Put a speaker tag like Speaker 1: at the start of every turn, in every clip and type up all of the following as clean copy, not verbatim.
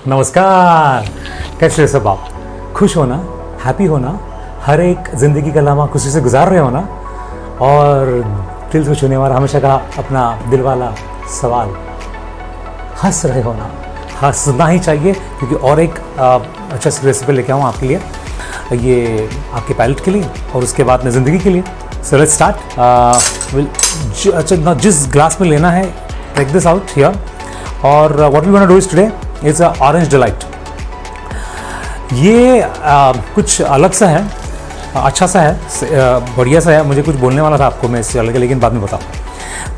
Speaker 1: नमस्कार, कैसे हो सब आप? खुश हो ना, हैप्पी हो ना, हर एक ज़िंदगी का लम्हा खुशी से गुजार रहे हो ना, और दिल को छूने वाला हमेशा का अपना दिल वाला सवाल, हंस रहे हो ना? हंसना ही चाहिए, क्योंकि और एक अच्छा सी रेसिपी लेके आऊँ आपके लिए, ये आपके पायलट के लिए और उसके बाद में ज़िंदगी के लिए। So let's start. अच्छा, जिस ग्लास में लेना है, टेक दिस आउट हियर, और what we want to do is today is orange delight. ये कुछ अलग सा है, अच्छा सा है, बढ़िया सा है। मुझे कुछ बोलने वाला था आपको मैं इससे अलग, लेकिन बाद में बताऊँ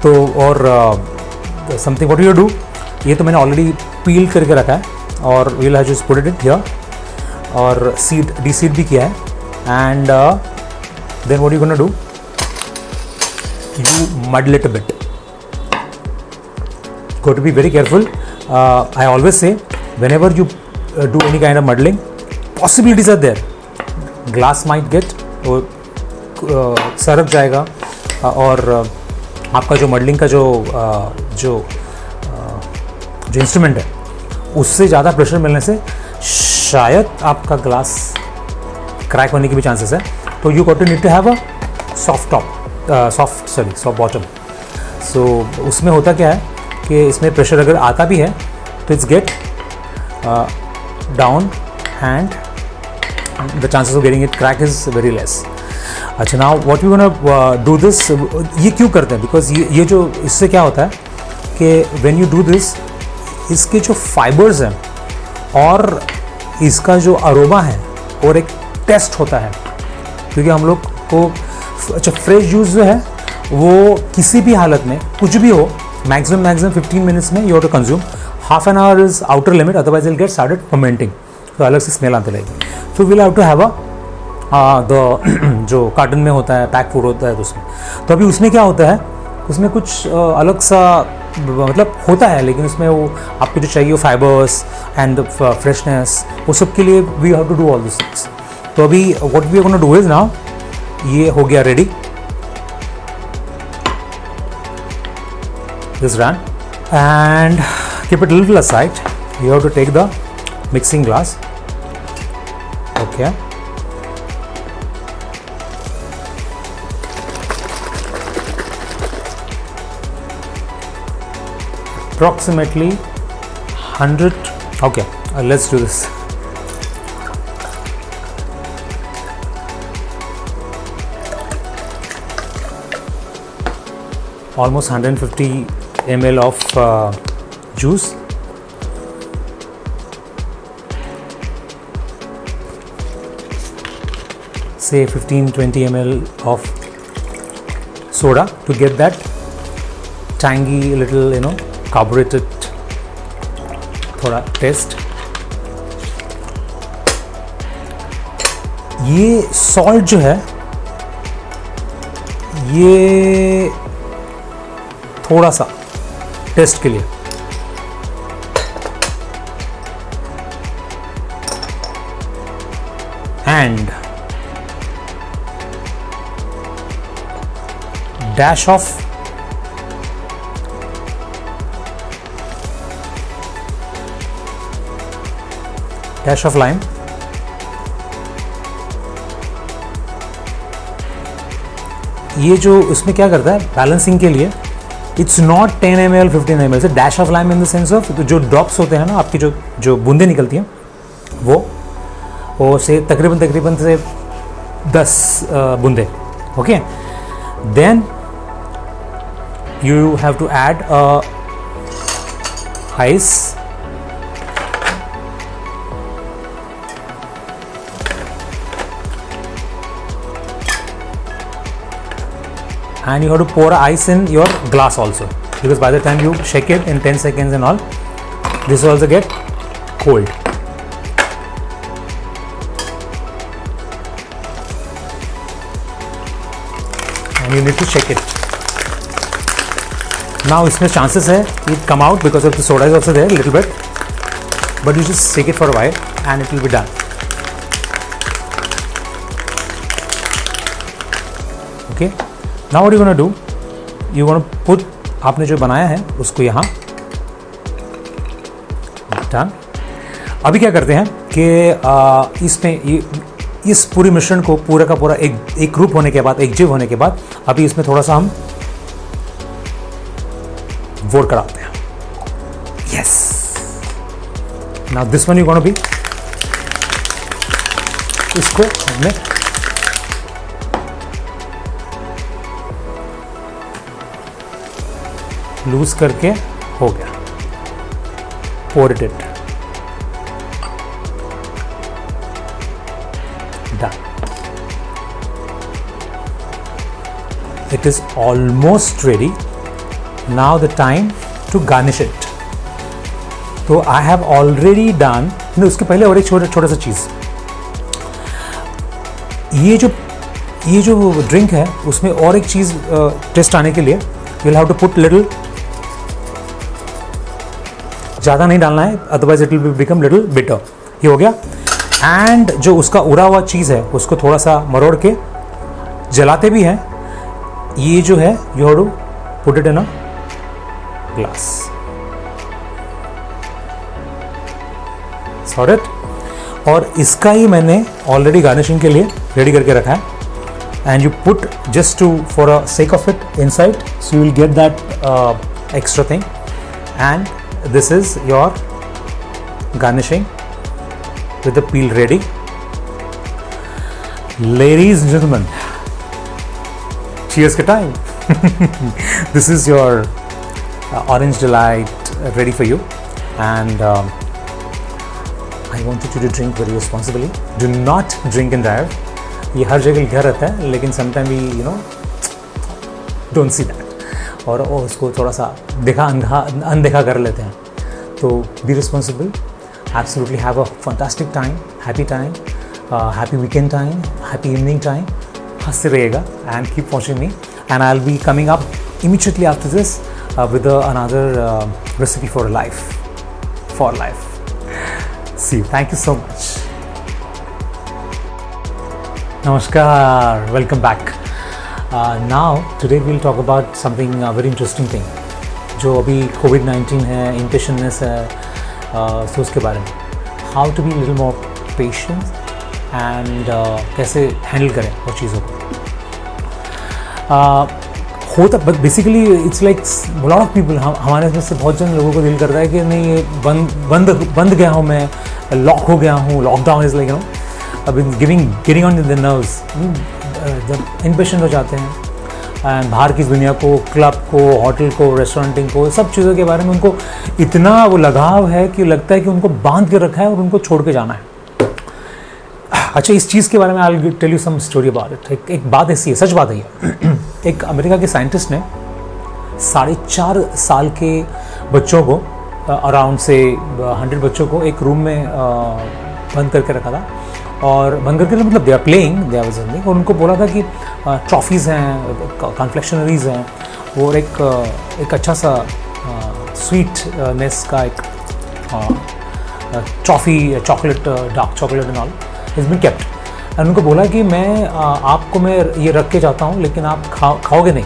Speaker 1: तो। और समथिंग व्हाट यू डू, ये तो मैंने ऑलरेडी पील करके रखा है, और will have just put it here, और सीड डीसीड भी किया है। And then what you gonna do, you muddle it a bit. Got to be very careful. I always say, whenever you do any kind of muddling, possibilities are there. Glass might get सरक जाएगा, और आपका जो muddling का जो instrument है, उससे ज़्यादा प्रेशर मिलने से शायद आपका ग्लास क्रैक होने की भी चांसेस है। तो you got to need to have a soft top, soft bottom. So उसमें होता क्या है कि इसमें प्रेशर अगर आता भी है तो it's get down and the chances of getting it crack is very less. अच्छा, now what you gonna do this, ये क्यों करते हैं? बिकॉज ये जो इससे क्या होता है कि व्हेन यू डू दिस, इसके जो फाइबर्स हैं और इसका जो अरोमा है, और एक टेस्ट होता है, क्योंकि हम लोग को अच्छा फ्रेश जूस जो है वो किसी भी हालत में कुछ भी हो, मैक्सिमम 15 मिनट्स में you have to consume. Half an hour is outer limit, otherwise will get started fermenting, तो अलग से स्मेल आने लगेगी। तो will have to have the जो कार्टन में होता है, पैक फूड होता है, तो उसमें तो अभी उसमें क्या होता है, उसमें कुछ अलग सा मतलब होता है, लेकिन उसमें वो आपको जो चाहिए, फाइबर्स एंड फ्रेशनेस, वो सब के लिए we have to do all this things. तो अभी what we are gonna do is now, ये हो गया ready, this run, and keep it little aside. You have to take the mixing glass. Okay. Approximately 100. Okay, let's do this. Almost 150 ml of juice. Say 15-20 ml of soda to get that tangy little carbureted थोड़ा taste. ये salt जो है, ये थोड़ा सा test के लिए, and dash of lime. ये जो उसमें क्या करता है बैलेंसिंग के लिए, इट्स नॉट 10 ml 15 ml, से dash of lime in the sense of जो ड्रॉप्स होते हैं ना, आपकी जो बूंदें निकलती हैं, वो से तकरीबन से 10 बूंदे। Okay, then you have to add ice, and you have to pour ice in your glass also, because by the time you shake it in 10 seconds and all, this will also get cold. And you need to shake it. Now इसमें chances है it come out because of the soda is also there a little bit, but you just shake it for a while and it will be done. Okay. Now what you gonna do? You gonna put, आपने जो बनाया है उसको यहाँ, done. अभी क्या करते हैं कि इसमें इस पूरी मिश्रण को पूरा का पूरा एक ग्रुप होने के बाद, एक जीव होने के बाद, अभी इसमें थोड़ा सा हम वोट कराते हैं. Yes, now this one you gonna be, इसको हमने लूज करके हो गया. Pour it done. It is almost ready. Now the time to garnish it. तो I have already done. उसके पहले और एक छोटा सा चीज़, ये जो ड्रिंक है उसमें और एक चीज़ टेस्ट आने के लिए you'll have to put little, ज़्यादा नहीं डालना है, otherwise it will become little bitter. ये हो गया. एंड जो उसका उड़ा हुआ चीज़ है उसको थोड़ा सा मरोड़ के जलाते भी हैं. ये जो है you have to put it in a glass. Sort it. और इसका ही मैंने ऑलरेडी गार्निशिंग के लिए रेडी करके रखा है. And you put just two for a sec of it inside, so you will get that extra thing. And this is your garnishing with the peel ready. Ladies and gentlemen, cheers ka time. This is your orange delight ready for you, and I wanted you to drink very responsibly. Do not drink and drive. ये हर जगह लिखा रहता है, लेकिन sometimes we don't see that. और उसको थोड़ा सा अनदेखा कर लेते हैं. तो be responsible, absolutely have a fantastic time, happy weekend time, happy evening time. हंसते रहिएगा and keep watching me, and I will be coming up immediately after this with another recipe for life. See you. Thank you so much. नमस्कार, welcome back. Now today we'll talk about something very interesting thing. जो अभी COVID-19 है, impatientness है, तो उसके बारे में how to be little more patient and कैसे handle करें वो चीज़ों को. होता but basically it's like a lot of people, हमारे में से बहुत जन लोगों को दिल करता है कि नहीं ये बंद गया हूँ मैं, लॉक हो गया हूँ, लॉकडाउन इज़ लाइक अभी getting on the nerves. जब इम्पेशेंट हो जाते हैं एंड बाहर की दुनिया को, क्लब को, होटल को, रेस्टोरेंटिंग को, सब चीज़ों के बारे में उनको इतना वो लगाव है कि लगता है कि उनको बांध के रखा है और उनको छोड़ के जाना है. अच्छा, इस चीज़ के बारे में I will tell you some story about it. एक बात ऐसी है, सच बात है ये. एक अमेरिका के साइंटिस्ट ने 4.5 साल के बच्चों को, अराउंड से 100 बच्चों को एक रूम में बंद करके रखा था. और बंद करके मतलब they are playing, they are whizzing, और उनको बोला था कि ट्रॉफीज़ हैं, कन्फ्लेक्शनरीज हैं, और एक अच्छा सा स्वीटनेस का एक trophy, chocolate, dark chocolate and all is been kept. एंड उनको बोला कि मैं आपको मैं ये रख के जाता हूँ, लेकिन आप खाओगे नहीं,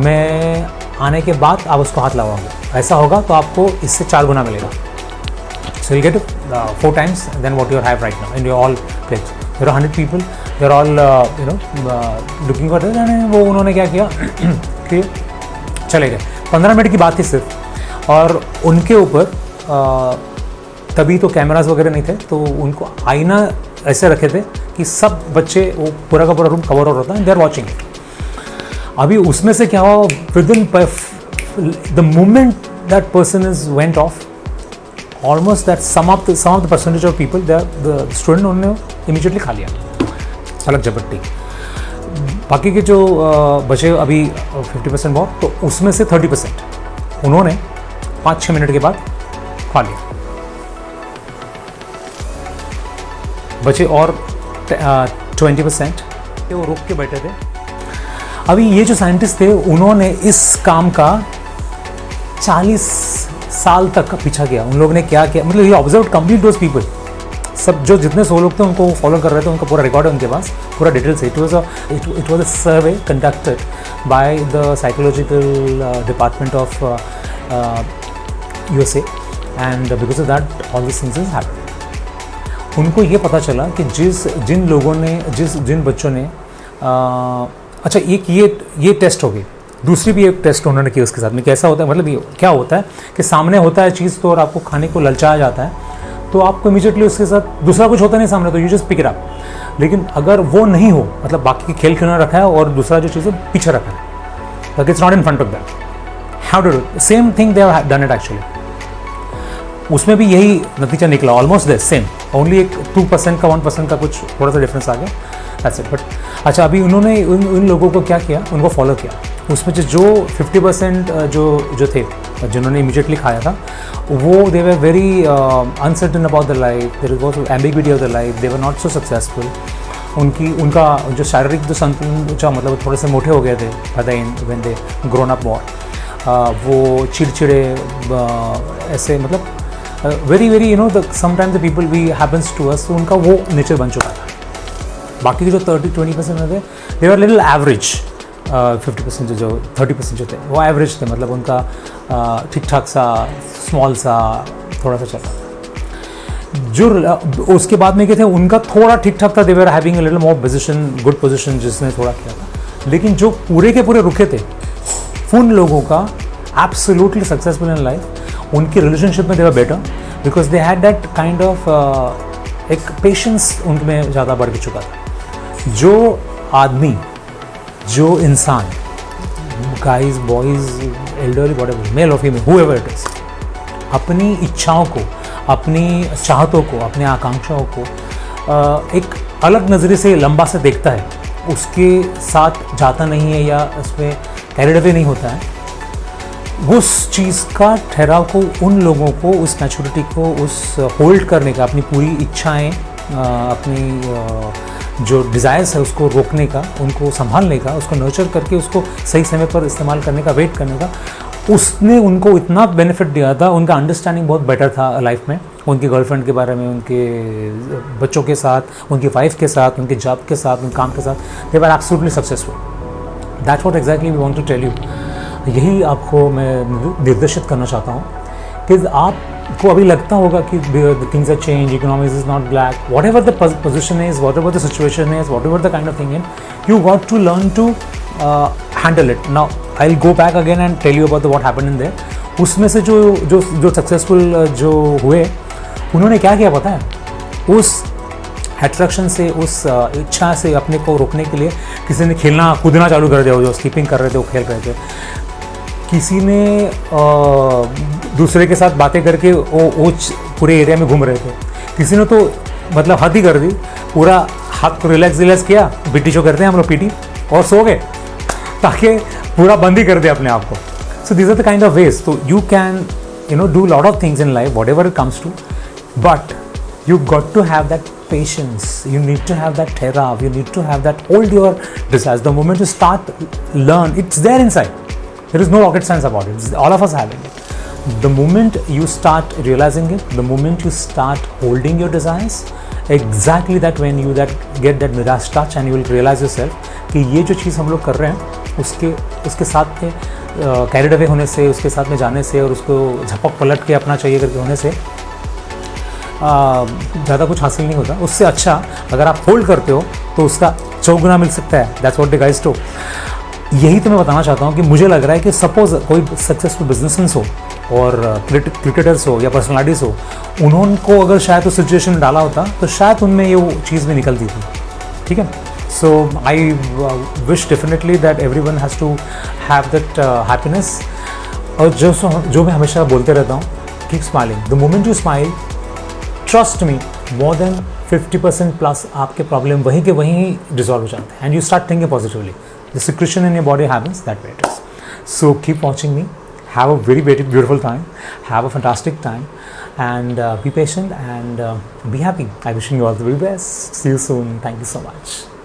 Speaker 1: मैं आने के बाद आप उसको हाथ लगाओगे. ऐसा होगा तो आपको इससे 4 गुना मिलेगा. So you'll get it 4 times than what you have right now, and you're all pledged. There are 100 people. They're all looking for this. And वो उन्होंने क्या किया कि चले गए. 15 मिनट की बात थी सिर्फ, और उनके ऊपर तभी तो कैमरास वगैरह नहीं थे, तो उनको आईना ऐसे रखे थे कि सब बच्चे, वो पूरा का पूरा रूम कवर हो रहा था, दे आर वॉचिंग इट. अभी उसमें से क्या हुआ, within the moment that person is went of, almost that some of the percentage of people, the student उन्होंने immediately खा लिया, अलग झपट्टी. बाकी के जो बचे अभी 50% बहुत, तो उसमें से 30% उन्होंने 5-6 मिनट के बाद खा लिया. बचे और 20% वो रुक के बैठे थे. अभी ये जो साइंटिस्ट थे उन्होंने इस काम का 40 साल तक का पीछा किया. उन लोगों ने क्या किया, मतलब ये ऑब्जर्व कंप्लीट दोज पीपल, सब जो जितने 100 लोग थे उनको फॉलो कर रहे थे, उनका पूरा रिकॉर्ड है उनके पास, पूरा डिटेल्स है. It was a survey conducted by the psychological department of USA, and because of that all these things has happened. उनको ये पता चला कि जिन बच्चों ने अच्छा एक ये टेस्ट हो गई, दूसरी भी एक टेस्ट उन्होंने की उसके साथ में। कैसा होता है, मतलब ये क्या होता है कि सामने होता है चीज़ तो और आपको खाने को ललचाया जाता है तो आपको इमीडिएटली उसके साथ दूसरा कुछ होता नहीं सामने, तो you just pick it up. लेकिन अगर वो नहीं हो, मतलब बाकी खेल खिलौना रखा है और दूसरा जो चीज़ है पीछे रखा है, it's not in front of that, how to do same thing, they have done it actually. उसमें भी यही नतीजा निकला, ऑलमोस्ट द सेम, ओनली एक 2% का 1% का कुछ थोड़ा सा डिफरेंस आ गया, दैट्स इट। बट अच्छा, अभी उन्होंने उन लोगों को क्या किया, उनको फॉलो किया। उसमें जो 50% जो थे जिन्होंने इमीडिएटली खाया था, वो they were very uncertain about the life, there was ambiguity of the life, they were not so successful. उनका जो शारीरिक जो संतुलन, मतलब थोड़े से मोटे हो गए थे by the end when they grown up more, वो चिड़चिड़े ऐसे, मतलब very very sometimes the people we happens to us, तो उनका वो नेचर बन चुका था। बाकी के जो 30-20% थे, दे वर लिटिल एवरेज। 50% जो 30% जो थे वो एवरेज थे, मतलब उनका ठीक ठाक सा, स्मॉल सा, थोड़ा सा चला। जो उसके बाद में क्या थे, उनका थोड़ा ठीक ठाक था, they were having a little more position, good position, जिसने थोड़ा किया था। लेकिन जो पूरे के पूरे रुके थे, उन लोगों का एब्सोल्युटली सक्सेसफुल इन लाइफ, उनकी रिलेशनशिप में they were better because they had that kind of एक पेशेंस उनमें ज़्यादा बढ़ चुका था। जो आदमी, जो इंसान, guys, boys, elderly, whatever, male और फीमेल, हूएवर इट इज, अपनी इच्छाओं को, अपनी चाहतों को, अपनी आकांक्षाओं को एक अलग नज़रिए से, लंबा से देखता है, उसके साथ जाता नहीं है या उसमें कैरिड अवे नहीं होता है, उस चीज़ का ठहराव को, उन लोगों को, उस मैच्योरिटी को, उस होल्ड करने का, अपनी पूरी इच्छाएं, अपनी जो डिज़ायर्स है उसको रोकने का, उनको संभालने का, उसको नर्चर करके उसको सही समय पर इस्तेमाल करने का, वेट करने का, उसने उनको इतना बेनिफिट दिया था। उनका अंडरस्टैंडिंग बहुत बेटर था लाइफ में, उनकी गर्लफ्रेंड के बारे में, उनके बच्चों के साथ, उनकी वाइफ के साथ, उनके जॉब के साथ, उनके काम के साथ, they were absolutely successful. That's what exactly we want to tell you. यही आपको मैं निर्देशित करना चाहता हूँ कि आपको अभी लगता होगा कि things are change, economics is not black, whatever the position is, whatever the situation is, whatever the kind of thing in, you got to learn to handle it. Now I will go back again and tell you about what happened in there. उसमें से जो successful जो हुए, उन्होंने क्या किया पता है, उस अट्रैक्शन से, उस इच्छा से अपने को रोकने के लिए किसी ने खेलना कूदना चालू कर दिया, जो स्कीपिंग कर रहे थे वो खेल रहे थे, किसी ने दूसरे के साथ बातें करके वो पूरे एरिया में घूम रहे थे, किसी ने तो मतलब हद ही कर दी, पूरा हाथ को रिलैक्स किया, पीटी जो करते हैं हम लोग, पीटी, और सो गए, ताकि पूरा बंद ही कर दे अपने आप को। So this are the kind of ways. तो you can do lot of things in life, whatever it comes to, but you got to have that patience, you need to have that therav, you need to have that hold your desires. The moment you start learn, it's there inside, there is no rocket science about it, all of us having it. The moment you start realizing it, the moment you start holding your desires, exactly that when you get that mirage touch and you will realize yourself कि ये जो चीज़ हम लोग कर रहे हैं उसके साथ में कैरिड अवे होने से, उसके साथ में जाने से और उसको झपक पलट के अपना चाहिए करके होने से ज़्यादा कुछ हासिल नहीं होता। उससे अच्छा अगर आप होल्ड करते हो तो उसका 4 गुना मिल सकता है। That's what the guys do. यही तो मैं बताना चाहता हूँ कि मुझे लग रहा है कि सपोज कोई सक्सेसफुल बिजनेसमैन हो और क्रिकेटर्स हो या पर्सनालिटीज़ हो, उन्होंने अगर शायद उस सिचुएशन में डाला होता तो शायद उनमें ये वो चीज़ भी निकलती थी। ठीक है, so I wish definitely that everyone has to have that happiness. और जो मैं हमेशा बोलते रहता हूँ, keep smiling. The moment you smile, trust me, more than 50% plus आपके प्रॉब्लम वहीं के वहीं रिजॉल्व हो जाते हैं, and you start thinking positively. The secretion in your body happens that way it is. So keep watching me, have a very beautiful time, have a fantastic time, and be patient and be happy. I wishing you all the very best. See you soon. Thank you so much.